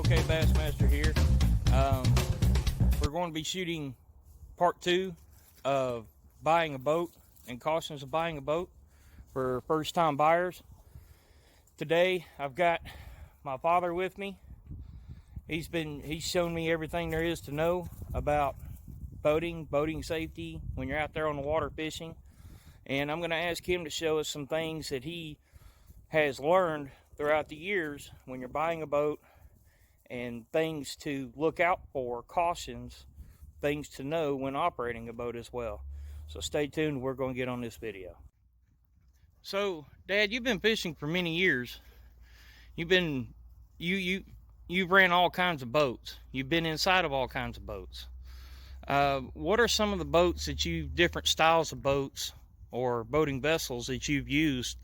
Okay, Bassmaster here. We're going to be shooting part 2 of buying a boat and cautions of buying a boat for first-time buyers. Today I've got my father with me. He's shown me everything there is to know about boating safety when you're out there on the water fishing, and I'm going to ask him to show us some things that he has learned throughout the years when you're buying a boat, and things to look out for, cautions, things to know when operating a boat as well. So stay tuned, we're going to get on this video. So Dad, you've been fishing for many years. You've ran all kinds of boats. You've been inside of all kinds of boats. What are some of the boats that different styles of boats or boating vessels that you've used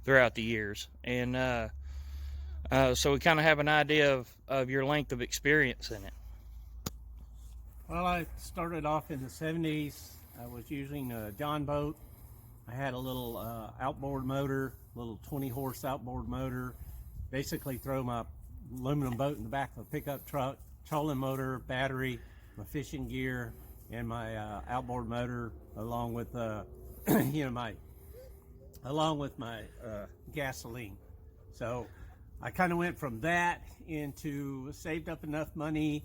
throughout the years? And so we kind of have an idea of your length of experience in it. Well, I started off in the 70s. I was using a John boat. I had a little outboard motor, little 20-horse outboard motor. Basically throw my aluminum boat in the back of a pickup truck, trolling motor, battery, my fishing gear, and my outboard motor, along with my gasoline. So I kind of went from that into saved up enough money,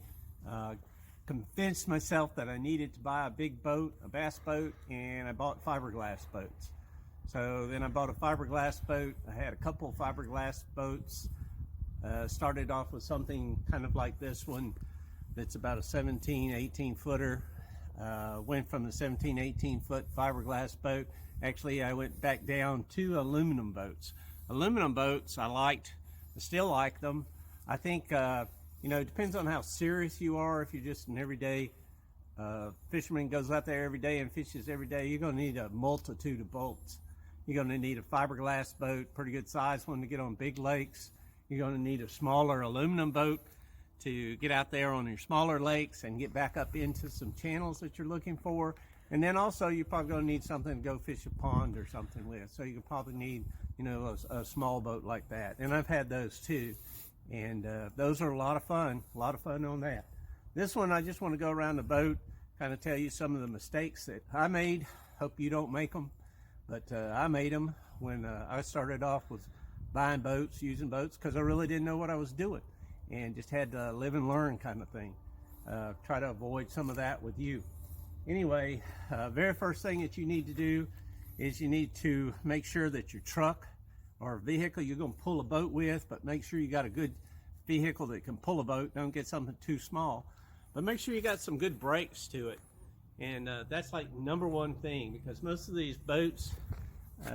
convinced myself that I needed to buy a big boat, a bass boat, and I bought fiberglass boats. So then I bought a fiberglass boat. I had a couple of fiberglass boats. Started off with something kind of like this one that's about a 17, 18 footer. Went from the 17, 18 foot fiberglass boat. Actually, I went back down to aluminum boats. Aluminum boats I liked. I still like them. I think, it depends on how serious you are. If you're just an everyday fisherman, goes out there every day and fishes every day, you're going to need a multitude of boats. You're going to need a fiberglass boat, pretty good size one to get on big lakes. You're going to need a smaller aluminum boat to get out there on your smaller lakes and get back up into some channels that you're looking for. And then also you're probably going to need something to go fish a pond or something with. So you probably need, a small boat like that. And I've had those too. And those are a lot of fun on that. This one, I just want to go around the boat, kind of tell you some of the mistakes that I made. Hope you don't make them. But I made them when I started off with buying boats, using boats, because I really didn't know what I was doing. And just had to live and learn kind of thing. Try to avoid some of that with you. Anyway, very first thing that you need to do is you need to make sure that your truck or vehicle you're going to pull a boat with, but make sure you got a good vehicle that can pull a boat. Don't get something too small, but make sure you got some good brakes to it. And that's like number one thing, because most of these boats,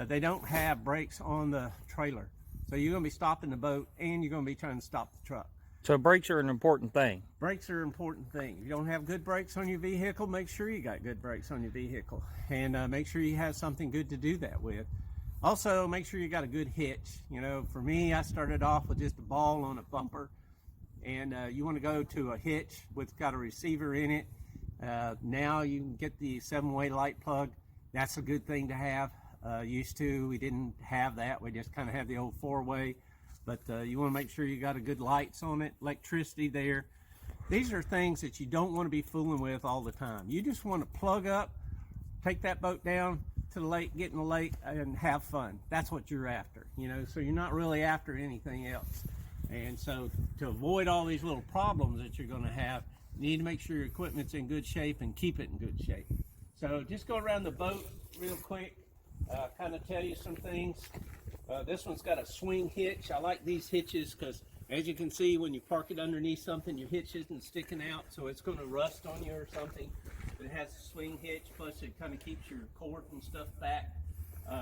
they don't have brakes on the trailer. So you're going to be stopping the boat and you're going to be trying to stop the truck. So brakes are an important thing. Brakes are an important thing. If you don't have good brakes on your vehicle, make sure you got good brakes on your vehicle. And make sure you have something good to do that with. Also, make sure you got a good hitch. For me, I started off with just a ball on a bumper. And you want to go to a hitch with got a receiver in it. Now you can get the 7-way light plug. That's a good thing to have. Used to, we didn't have that. We just kind of had the old 4-way. But you want to make sure you got a good lights on it, electricity there. These are things that you don't want to be fooling with all the time. You just want to plug up, take that boat down to the lake, get in the lake, and have fun. That's what you're after, so you're not really after anything else. And so to avoid all these little problems that you're going to have, you need to make sure your equipment's in good shape and keep it in good shape. So just go around the boat real quick, kind of tell you some things. This one's got a swing hitch. I like these hitches because, as you can see, when you park it underneath something, your hitch isn't sticking out, so it's going to rust on you or something. But it has a swing hitch, plus it kind of keeps your cord and stuff back.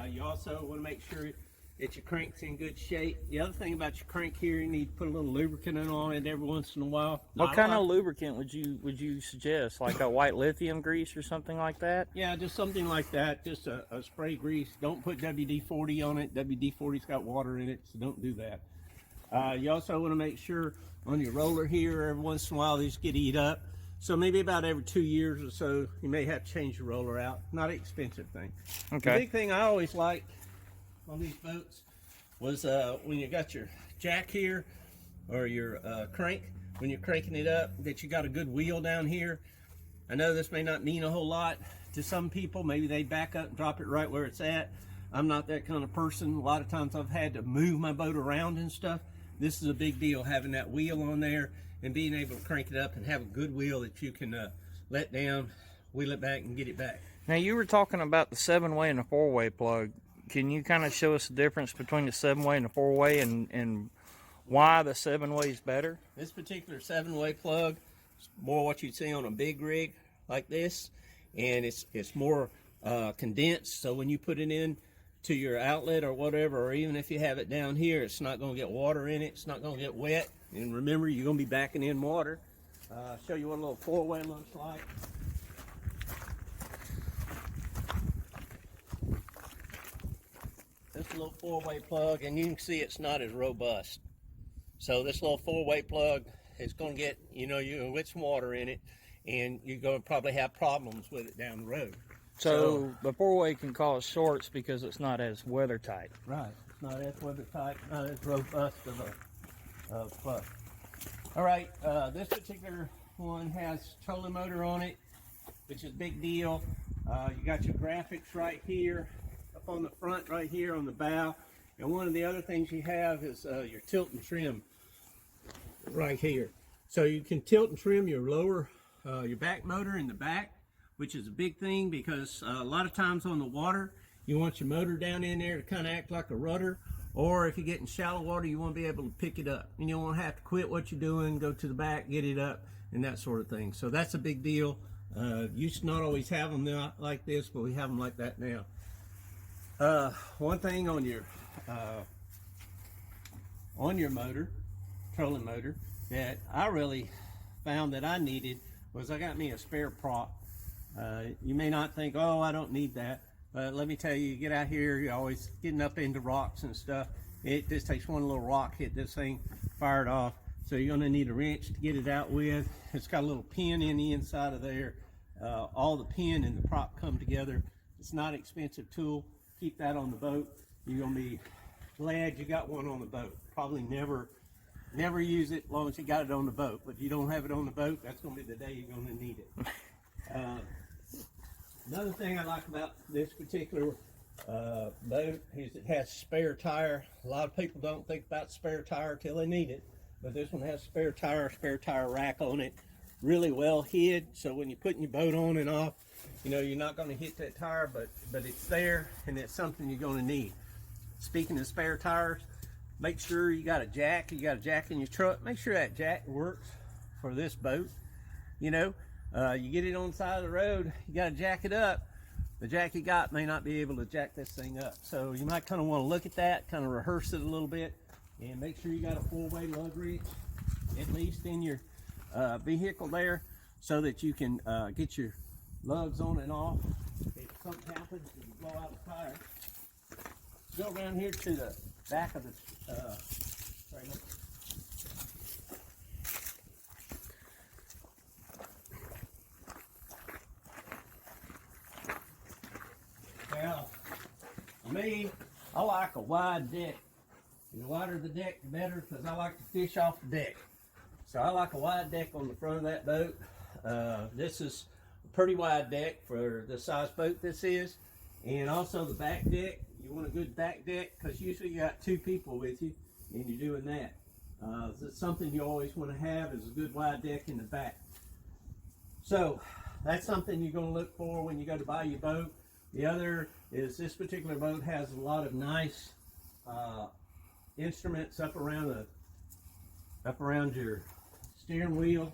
You also want to make sure that your crank's in good shape. The other thing about your crank here, you need to put a little lubricant on it every once in a while. What kind of lubricant would you suggest? Like a white lithium grease or something like that? Yeah, just something like that. Just a spray grease. Don't put WD-40 on it. WD-40's got water in it, so don't do that. You also want to make sure on your roller here, every once in a while these get eat up. So maybe about every 2 years or so, you may have to change the roller out. Not an expensive thing. Okay. The big thing I always liked on these boats was when you got your jack here or your crank, when you're cranking it up that you got a good wheel down here. I know this may not mean a whole lot to some people. Maybe they back up and drop it right where it's at. I'm not that kind of person. A lot of times I've had to move my boat around and stuff. This is a big deal, having that wheel on there and being able to crank it up and have a good wheel that you can let down, wheel it back, and get it back. Now, you were talking about the 7-way and the 4-way plug. Can you kind of show us the difference between the 7-way and the 4-way and why the 7-way is better? This particular 7-way plug is more what you'd see on a big rig like this, and it's more condensed, so when you put it in to your outlet or whatever, or even if you have it down here, it's not going to get water in it, it's not going to get wet. And remember, you're going to be backing in water. I'll show you what a little 4-way looks like. This little 4-way plug, and you can see it's not as robust. So this little 4-way plug is going to get, you're going to get some water in it, and you're going to probably have problems with it down the road. So the 4-way can cause shorts because it's not as weather tight. Right, it's not as weather tight, not as robust of a plug. All right, this particular one has trolling motor on it, which is a big deal. You got your graphics right here, up on the front right here on the bow. And one of the other things you have is your tilt and trim right here. So you can tilt and trim your lower, your back motor in the back, which is a big thing because a lot of times on the water, you want your motor down in there to kind of act like a rudder, or if you get in shallow water, you want to be able to pick it up. And you won't have to quit what you're doing, go to the back, get it up, and that sort of thing. So that's a big deal. Used to not always have them like this, but we have them like that now. One thing on your motor, trolling motor, that I really found that I needed was I got me a spare prop. You may not think, oh, I don't need that, but let me tell you, you get out here, you're always getting up into rocks and stuff. It just takes one little rock, hit this thing, fire it off. So you're going to need a wrench to get it out with. It's got a little pin in the inside of there. All the pin and the prop come together. It's not an expensive tool. Keep that on the boat. You're going to be glad you got one on the boat. Probably never use it as long as you got it on the boat. But if you don't have it on the boat, that's going to be the day you're going to need it. Another thing I like about this particular boat is it has spare tire. A lot of people don't think about spare tire till they need it, but this one has spare tire rack on it, really well hid, so when you're putting your boat on and off, you're not going to hit that tire, but it's there, and it's something you're going to need. Speaking of spare tires, make sure you got a jack. You got a jack in your truck. Make sure that jack works for this boat. You get it on the side of the road, you got to jack it up. The jack you got may not be able to jack this thing up. So you might kind of want to look at that, kind of rehearse it a little bit, and make sure you got a 4-way lug wrench, at least in your vehicle there, so that you can get your lugs on and off. If something happens, if you blow out the tire. Go around here to the back of the trailer. Now, for me, I like a wide deck. And the wider the deck, the better, because I like to fish off the deck. So I like a wide deck on the front of that boat. This is a pretty wide deck for the size boat this is. And also the back deck. You want a good back deck, because usually you got 2 people with you, and you're doing that. That's something you always want to have, is a good wide deck in the back. So that's something you're going to look for when you go to buy your boat. The other is this particular boat has a lot of nice instruments up around your steering wheel.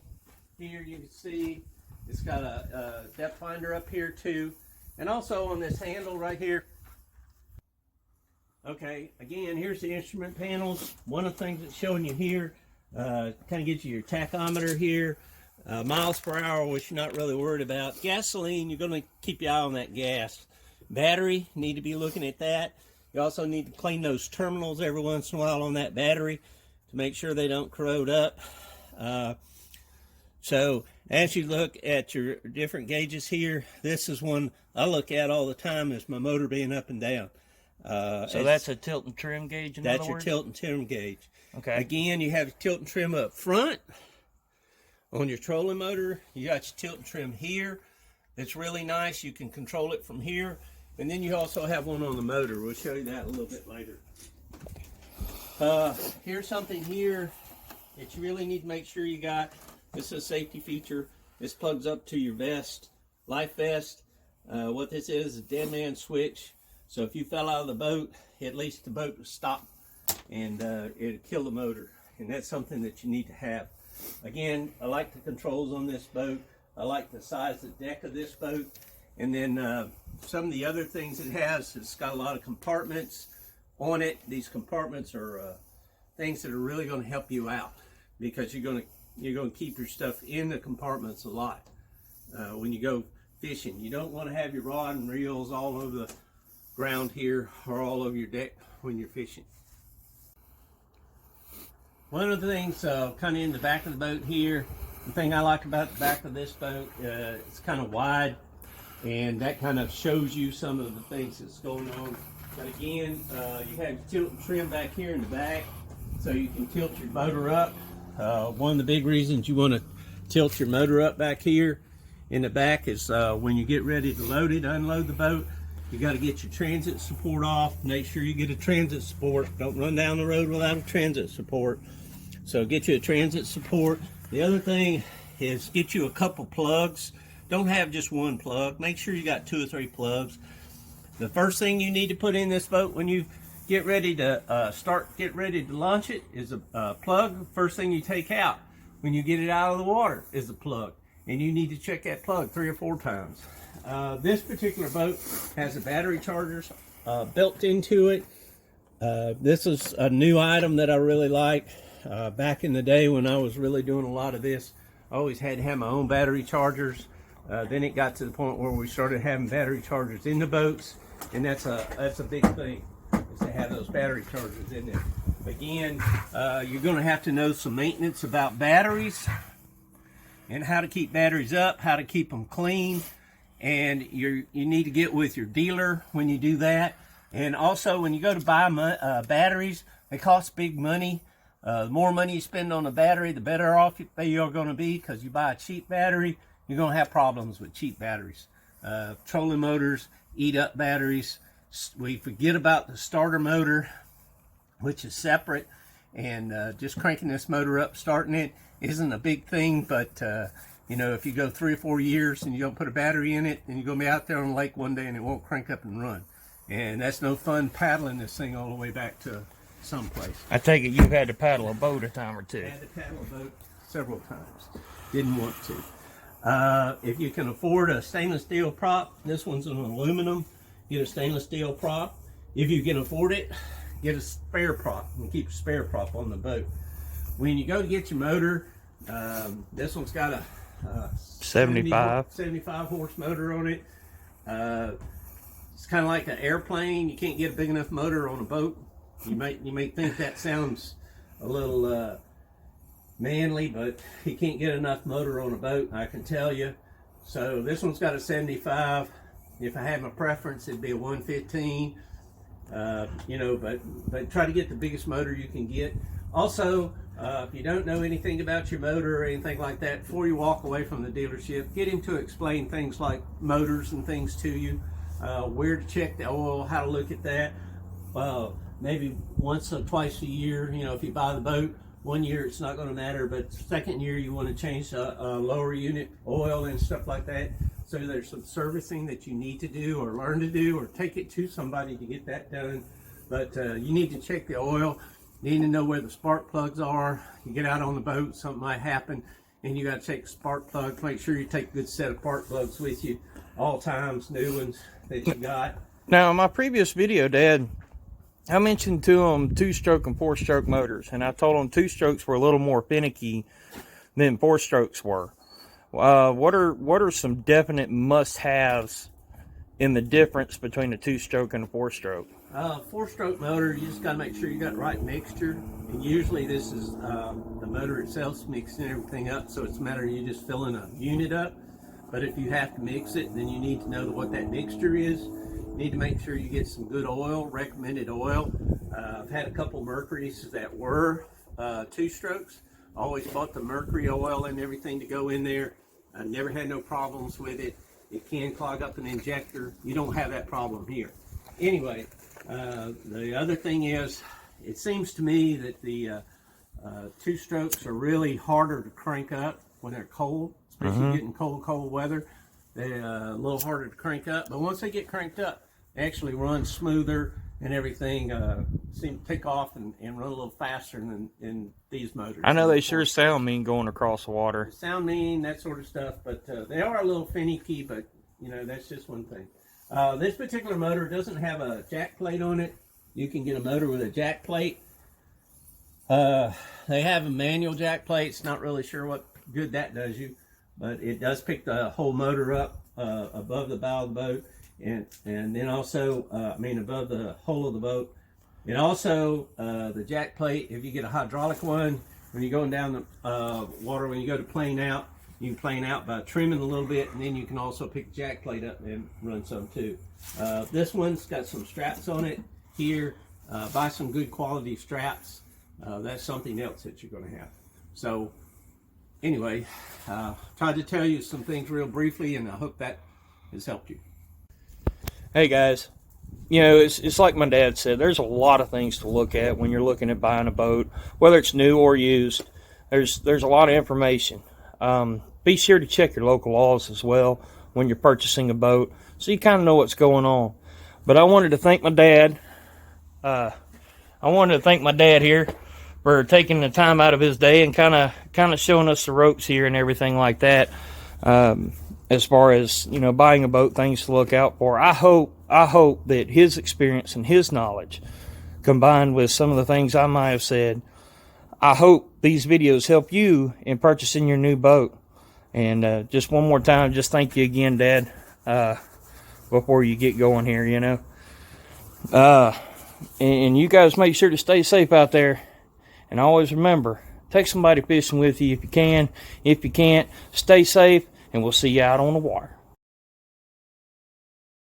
Here you can see it's got a depth finder up here too, and also on this handle right here. Okay, again, here's the instrument panels. One of the things it's showing you here, kind of gives you your tachometer here, miles per hour, which you're not really worried about. Gasoline, you're going to keep your eye on that gas. Battery, need to be looking at that. You also need to clean those terminals every once in a while on that battery to make sure they don't corrode up. So as you look at your different gauges here, this is one I look at all the time, is my motor being up and down. So that's a tilt and trim gauge, in other words? That's your tilt and trim gauge. Okay. Again, you have tilt and trim up front On your trolling motor, you got your tilt and trim here. It's really nice. You can control it from here. And then you also have one on the motor. We'll show you that a little bit later. Here's something here that you really need to make sure you got. This is a safety feature. This plugs up to your vest, life vest. What this is a dead man switch. So if you fell out of the boat, at least the boat will stop and it'll kill the motor. And that's something that you need to have. Again, I like the controls on this boat. I like the size of the deck of this boat. And then some of the other things it has, it's got a lot of compartments on it. These compartments are things that are really going to help you out, because you're going to keep your stuff in the compartments a lot when you go fishing. You don't want to have your rod and reels all over the ground here or all over your deck when you're fishing. One of the things kind of in the back of the boat here, the thing I like about the back of this boat, it's kind of wide, and that kind of shows you some of the things that's going on. But again, you have your tilt and trim back here in the back, so you can tilt your motor up. One of the big reasons you want to tilt your motor up back here in the back is when you get ready to load it, unload the boat, you got to get your transit support off. Make sure you get a transit support. Don't run down the road without a transit support. So get you a transit support. The other thing is get you a couple plugs. Don't have just one plug. Make sure you got 2 or 3 plugs. The first thing you need to put in this boat when you get ready to get ready to launch it is a plug. First thing you take out when you get it out of the water is a plug, and you need to check that plug 3 or 4 times. This particular boat has a battery chargers built into it. This is a new item that I really like. Back in the day when I was really doing a lot of this, I always had to have my own battery chargers. Then it got to the point where we started having battery chargers in the boats, and that's a big thing, is to have those battery chargers in there. Again, you're going to have to know some maintenance about batteries and how to keep batteries up, how to keep them clean, and you need to get with your dealer when you do that. And also, when you go to buy batteries, they cost big money. The more money you spend on a battery, the better off you're going to be, because you buy a cheap battery, you're going to have problems with cheap batteries. Trolling motors eat up batteries. We forget about the starter motor, which is separate, and just cranking this motor up, starting it, isn't a big thing. But you know, if you go 3 or 4 years and you don't put a battery in it, then you're going to be out there on the lake one day and it won't crank up and run. And that's no fun paddling this thing all the way back to someplace. I take it you've had to paddle a boat a time or two. I had to paddle a boat several times. Didn't want to. If you can afford a stainless steel prop, this one's an aluminum. Get a stainless steel prop. If you can afford it, get a spare prop and keep a spare prop on the boat. When you go to get your motor, this one's got a 75 horse motor on it. It's kind of like an airplane. You can't get a big enough motor on a boat. You may think that sounds a little manly, but you can't get enough motor on a boat, I can tell you. So this one's got a 75. If I had my preference, it'd be a 115. You know, but try to get the biggest motor you can get. Also, if you don't know anything about your motor or anything like that, before you walk away from the dealership, get him to explain things like motors and things to you, where to check the oil, how to look at that. Maybe once or twice a year, you know, if you buy the boat, 1 year it's not going to matter, but second year you want to change a lower unit oil and stuff like that. So there's some servicing that you need to do or learn to do, or take it to somebody to get that done. But you need to check the oil. You need to know where the spark plugs are. You get out on the boat, something might happen, and you got to check the spark plugs. Make sure you take a good set of spark plugs with you all times, new ones that you got. Now, in my previous video, Dad, I mentioned to them 2-stroke and 4-stroke motors, and I told them 2-strokes were a little more finicky than 4-strokes were. What are some definite must-haves in the difference between a 2-stroke and a 4-stroke? 4-stroke motor, you just got to make sure you got the right mixture. And usually this is the motor itself's mixing everything up, so it's a matter of you just filling a unit up. But if you have to mix it, then you need to know what that mixture is. You need to make sure you get some good oil, recommended oil. I've had a couple Mercuries that were 2-strokes, Always bought the mercury oil and everything to go in there. I never had no problems with it. It can clog up an injector. You don't have that problem here. Anyway, the other thing is, it seems to me that the two strokes are really harder to crank up when they're cold, especially getting cold weather. They're a little harder to crank up, but once they get cranked up, they actually run smoother and everything seem to take off and run a little faster than these motors. I know they sure sound mean going across the water. They sound mean, that sort of stuff, but they are a little finicky, but you know, that's just one thing. This particular motor doesn't have a jack plate on it. You can get a motor with a jack plate. They have a manual jack plate. It's not really sure what good that does you, but it does pick the whole motor up above the bow of the boat, and then also, above the hull of the boat. It also, the jack plate, if you get a hydraulic one, when you're going down the water, when you go to plane out, you can plane out by trimming a little bit, and then you can also pick the jack plate up and run some too. This one's got some straps on it here. Buy some good quality straps. That's something else that you're going to have. So anyway, tried to tell you some things real briefly, and I hope that has helped you. Hey guys, you know, it's like my dad said, there's a lot of things to look at when you're looking at buying a boat, whether it's new or used. There's a lot of information. Be sure to check your local laws as well when you're purchasing a boat, so you kind of know what's going on. But I wanted to thank my dad. Here for taking the time out of his day and kind of showing us the ropes here and everything like that. As far as, you know, buying a boat, things to look out for. I hope that his experience and his knowledge, combined with some of the things I might have said, I hope these videos help you in purchasing your new boat. And just one more time, just thank you again, Dad, before you get going here, you know. And you guys make sure to stay safe out there. And always remember, take somebody fishing with you if you can. If you can't, stay safe, and we'll see you out on the water.